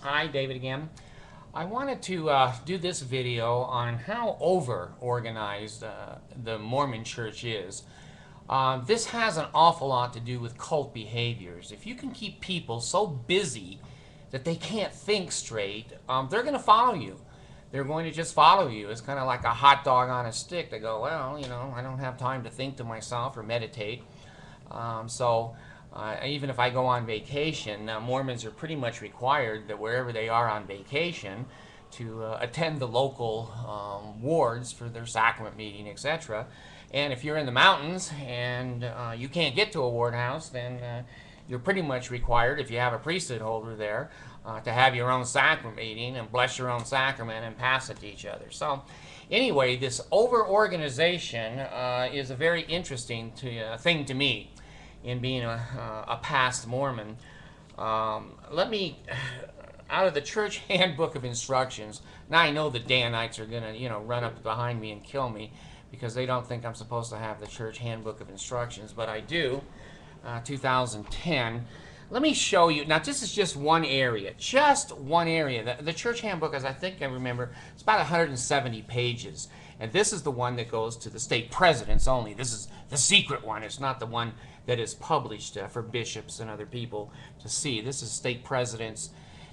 Hi, David again. I wanted to do this video on how over-organized the Mormon Church is. This has an awful lot to do with cult behaviors. If you can keep people so busy that they can't think straight, they're going to follow you. They're going to just follow you. It's kind of like a hot dog on a stick. They go, well, I don't have time to think to myself or meditate. Even if I go on vacation, Mormons are pretty much required that wherever they are on vacation to attend the local wards for their sacrament meeting, etc. And if you're in the mountains and you can't get to a ward house, then you're pretty much required, if you have a priesthood holder there, to have your own sacrament meeting and bless your own sacrament and pass it to each other. So anyway, this over-organization is a very interesting thing to me in being a past Mormon. Let me, out of the church handbook of instructions, now I know the Danites are going to, run up behind me and kill me because they don't think I'm supposed to have the church handbook of instructions, but I do, 2010. Let me show you, now this is just one area, The church handbook, as I think I remember, it's about 170 pages. And this is the one that goes to the stake presidents only. This is the secret one. It's not the one that is published for bishops and other people to see. This is stake presidents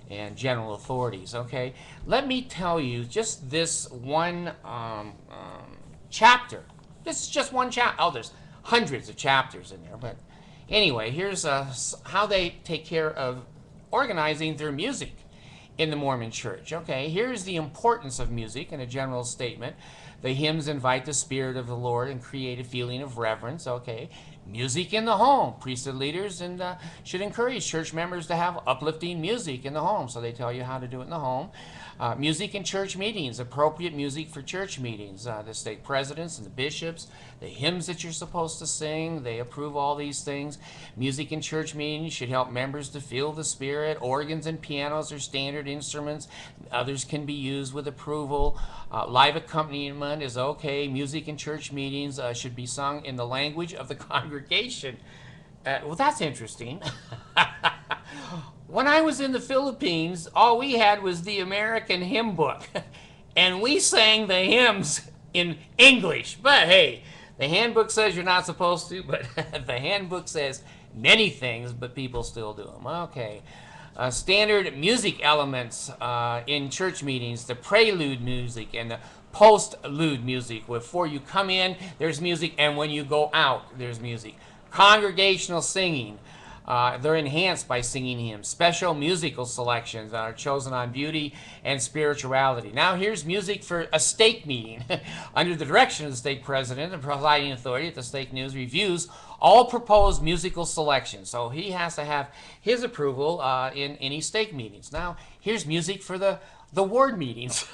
and general authorities, okay? Let me tell you just this one chapter. This is just one chapter. Oh, there's hundreds of chapters in there. But anyway, here's how they take care of organizing their music in the Mormon Church. Okay, here's the importance of music in a general statement. The hymns invite the Spirit of the Lord and create a feeling of reverence. Okay, music in the home. Priesthood leaders should encourage church members to have uplifting music in the home. So they tell you how to do it in the home. Music in church meetings, appropriate music for church meetings. The stake presidents and the bishops, the hymns that you're supposed to sing, they approve all these things. Music in church meetings should help members to feel the Spirit. Organs and pianos are standard instruments. Others can be used with approval. Live accompaniment is okay. Music in church meetings should be sung in the language of the congregation. Well, that's interesting. When I was in the Philippines, all we had was the American hymn book. And we sang the hymns in English. But hey, the handbook says you're not supposed to, but the handbook says many things, but people still do them. Okay. Standard music elements in church meetings, the prelude music and the postlude music. Before you come in, there's music, and when you go out, there's music. Congregational singing. They're enhanced by singing hymns. Special musical selections are chosen on beauty and spirituality. Now here's music for a stake meeting. Under the direction of the stake president, the presiding authority at the stake news reviews all proposed musical selections. So he has to have his approval in any stake meetings. Now here's music for the ward meetings.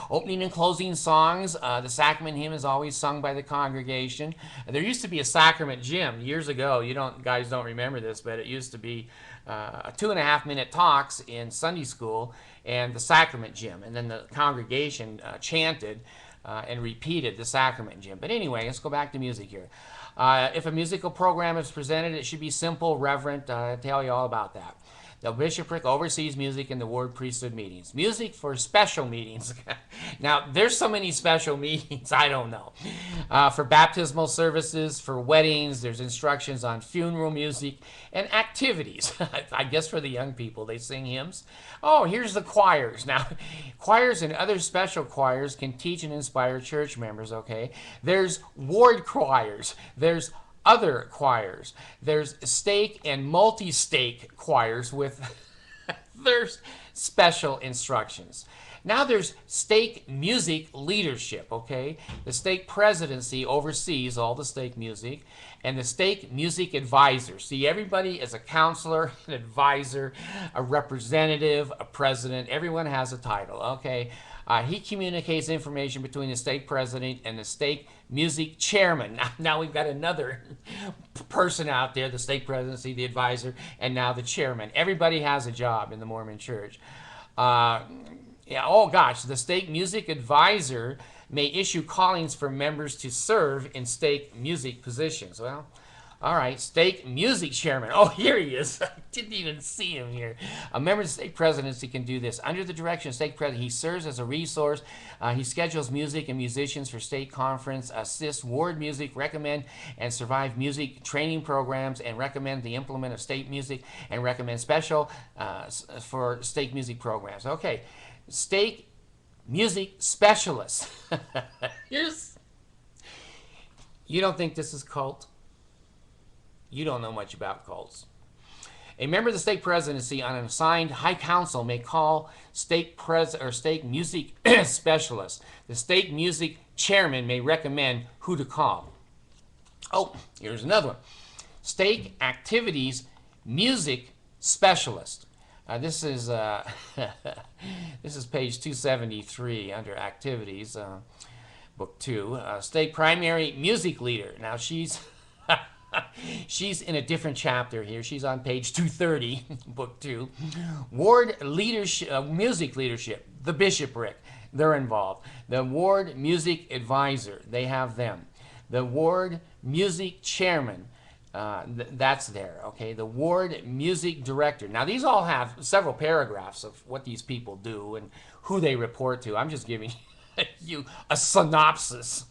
Opening and closing songs. The sacrament hymn is always sung by the congregation. There used to be a sacrament gym years ago. Guys don't remember this, but it used to be 2.5-minute talks in Sunday school and the sacrament gym. And then the congregation chanted and repeated the sacrament gym. But anyway, let's go back to music here. If a musical program is presented, it should be simple, reverent. I'll tell you all about that. The bishopric oversees music in the ward priesthood meetings. Music for special meetings. Now, there's so many special meetings, I don't know. For baptismal services, for weddings, there's instructions on funeral music and activities. I guess for the young people, they sing hymns. Oh, here's the choirs. Now, choirs and other special choirs can teach and inspire church members, okay? There's ward choirs. There's other choirs. There's stake and multi-stake choirs with their special instructions. Now there's stake music leadership, okay? The stake presidency oversees all the stake music, and the stake music advisor. See, everybody is a counselor, an advisor, a representative, a president. Everyone has a title, okay? He communicates information between the stake president and the stake music chairman. Now we've got another person out there, the stake presidency, the advisor, and now the chairman. Everybody has a job in the Mormon Church. The stake music advisor may issue callings for members to serve in stake music positions. Well, All right, stake music chairman. Oh, here he is. I didn't even see him here. A member of the stake presidency can do this. Under the direction of stake president, he serves as a resource. He schedules music and musicians for state conference, assists ward music, recommend and survive music training programs, and recommend the implement of state music, and recommend special for stake music programs. Okay, stake music specialist. Here's. You don't think this is cult? You don't know much about cults. A member of the stake presidency on an assigned high council may call stake music specialist. The stake music chairman may recommend who to call. Oh, here's another one. Stake activities music specialist. This is this is page 273 under activities, book 2. Stake primary music leader. Now she's she's in a different chapter here. She's on page 230, book 2. Ward leadership, music leadership, the bishopric, they're involved. The ward music advisor, they have them. The ward music chairman, that's there, okay? The ward music director. Now, these all have several paragraphs of what these people do and who they report to. I'm just giving you a synopsis.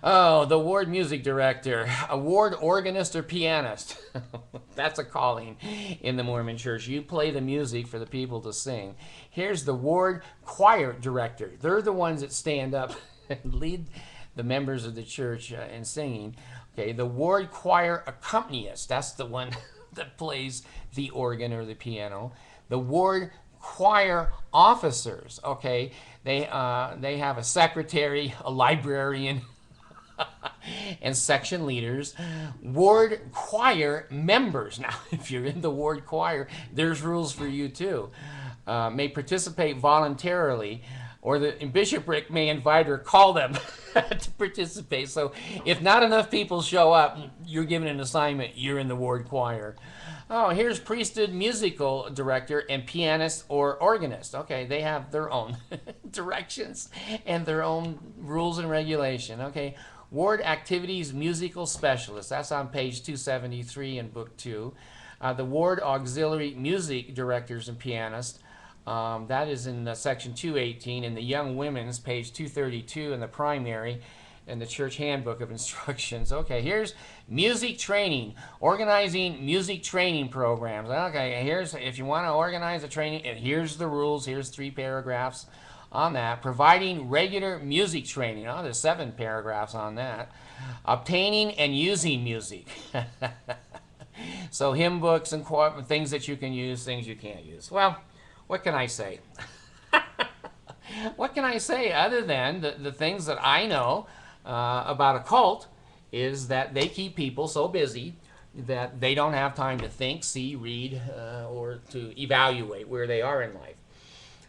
Oh, the ward music director, a ward organist or pianist. That's a calling in the Mormon Church. You play the music for the people to sing. Here's the ward choir director. They're the ones that stand up and lead the members of the church in singing. Okay, the ward choir accompanist. That's the one that plays the organ or the piano. The ward choir officers. Okay, they have a secretary, a librarian, and section leaders. Ward choir members. Now, if you're in the ward choir, there's rules for you too. May participate voluntarily, or the bishopric may invite or call them to participate. So if not enough people show up, you're given an assignment, you're in the ward choir. Oh, here's priesthood musical director and pianist or organist. Okay, they have their own directions and their own rules and regulation. Okay, ward activities musical specialist. That's on page 273 in book 2. The ward auxiliary music directors and pianists. That is in section 218 in the Young Women's, page 232 in the primary, in the Church Handbook of Instructions. Okay, here's music training, organizing music training programs. Okay, here's, if you want to organize a training, and here's the rules. Here's 3 paragraphs on that. Providing regular music training. Oh, there's 7 paragraphs on that. Obtaining and using music. So hymn books and things that you can use, things you can't use. Well, what can I say? What can I say other than the things that I know about a cult is that they keep people so busy that they don't have time to think, see, read, or to evaluate where they are in life.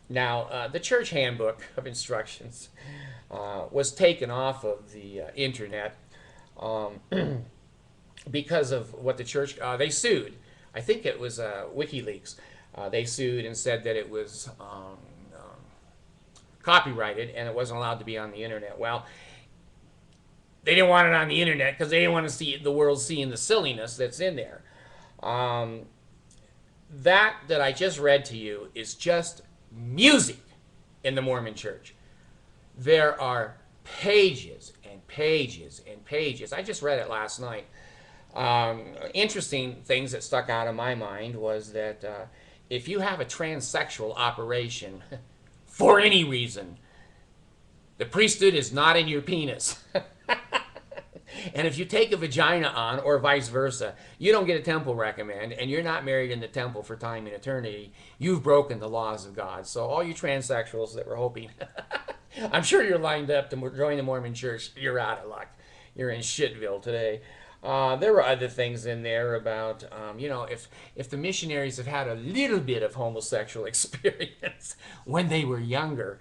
Now, the Church Handbook of Instructions was taken off of the internet because of what the church, they sued. I think it was WikiLeaks. They sued and said that it was copyrighted and it wasn't allowed to be on the internet. Well, they didn't want it on the internet because they didn't want to see the world seeing the silliness that's in there. That I just read to you is just music in the Mormon Church. There are pages and pages and pages. I just read it last night. Interesting things that stuck out of my mind was that if you have a transsexual operation for any reason, the priesthood is not in your penis. And if you take a vagina on, or vice versa, you don't get a temple recommend, and you're not married in the temple for time and eternity, you've broken the laws of God. So all you transsexuals that were hoping, I'm sure you're lined up to join the Mormon Church, you're out of luck. You're in shitville today. There were other things in there about, you know, if the missionaries have had a little bit of homosexual experience when they were younger,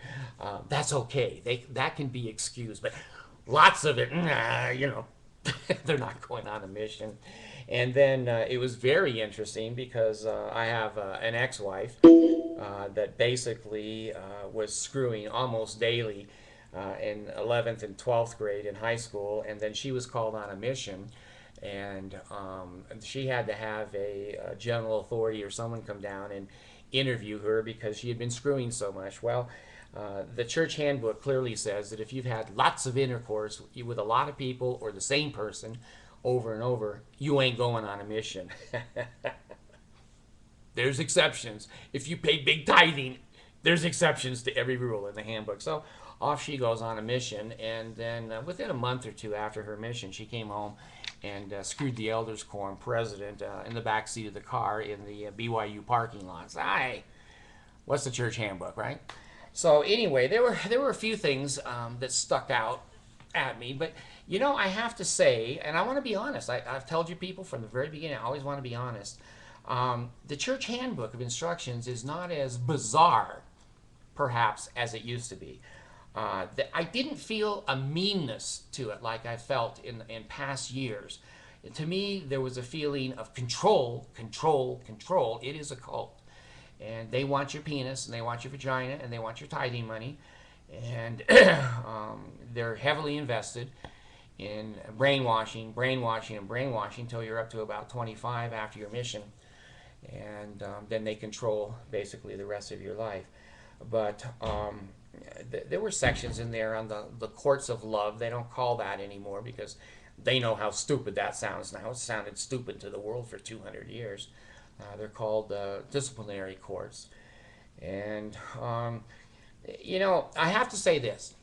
that's okay. That can be excused. But lots of it, you know, they're not going on a mission. And then it was very interesting because I have an ex-wife that basically was screwing almost daily in 11th and 12th grade in high school, and then she was called on a mission. And she had to have a general authority or someone come down and interview her because she had been screwing so much. Well, the church handbook clearly says that if you've had lots of intercourse with a lot of people or the same person over and over, you ain't going on a mission. There's exceptions. If you pay big tithing, there's exceptions to every rule in the handbook. So off she goes on a mission, and then within a month or two after her mission, she came home and screwed the elders quorum president in the back seat of the car in the BYU parking lot. So, hey, what's the church handbook, right? So anyway, there were a few things that stuck out at me, but I have to say, and I want to be honest. I've told you people from the very beginning, I always want to be honest. The church handbook of instructions is not as bizarre, perhaps, as it used to be. I didn't feel a meanness to it like I felt in past years. To me, there was a feeling of control, control, control. It is a cult. And they want your penis, and they want your vagina, and they want your tithing money. And they're heavily invested in brainwashing, brainwashing, and brainwashing until you're up to about 25 after your mission. And then they control basically the rest of your life. But there were sections in there on the courts of love. They don't call that anymore because they know how stupid that sounds now. It sounded stupid to the world for 200 years. They're called disciplinary courts. And, I have to say this.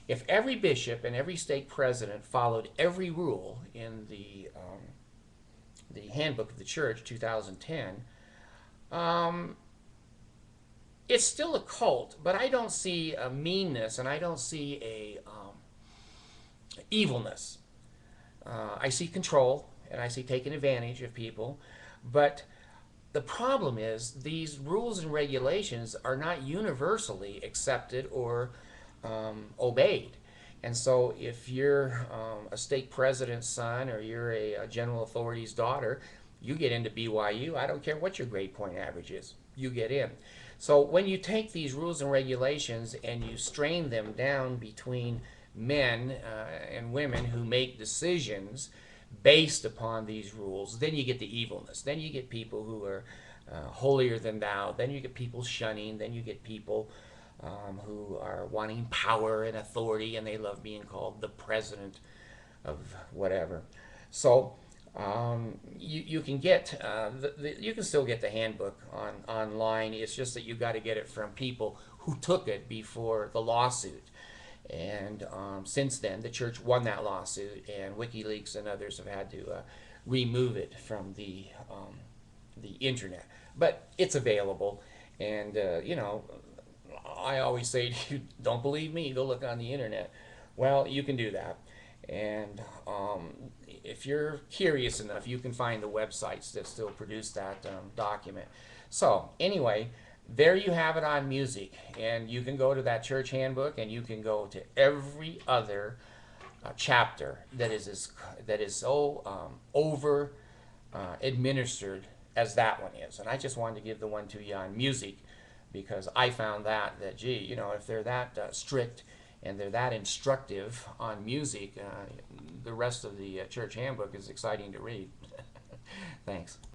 If every bishop and every stake president followed every rule in the Handbook of the Church, 2010, it's still a cult, but I don't see a meanness and I don't see a evilness. I see control and I see taking advantage of people, but the problem is these rules and regulations are not universally accepted or obeyed. And so if you're a stake president's son or you're a general authority's daughter, you get into BYU. I don't care what your grade point average is. You get in. So when you take these rules and regulations and you strain them down between men and women who make decisions based upon these rules, then you get the evilness. Then you get people who are holier than thou. Then you get people shunning. Then you get people who are wanting power and authority, and they love being called the president of whatever. So you can get you can still get the handbook online. It's just that you got to get it from people who took it before the lawsuit. And since then, the church won that lawsuit, and WikiLeaks and others have had to remove it from the internet. But it's available, and I always say to you, don't believe me, go look on the internet. Well, you can do that. And if you're curious enough, you can find the websites that still produce that document. So anyway, there you have it on music. And you can go to that church handbook, and you can go to every other chapter that is so over administered as that one is. And I just wanted to give the one to you on music, because I found that gee, if they're that strict and they're that instructive on music, the rest of the church handbook is exciting to read. Thanks.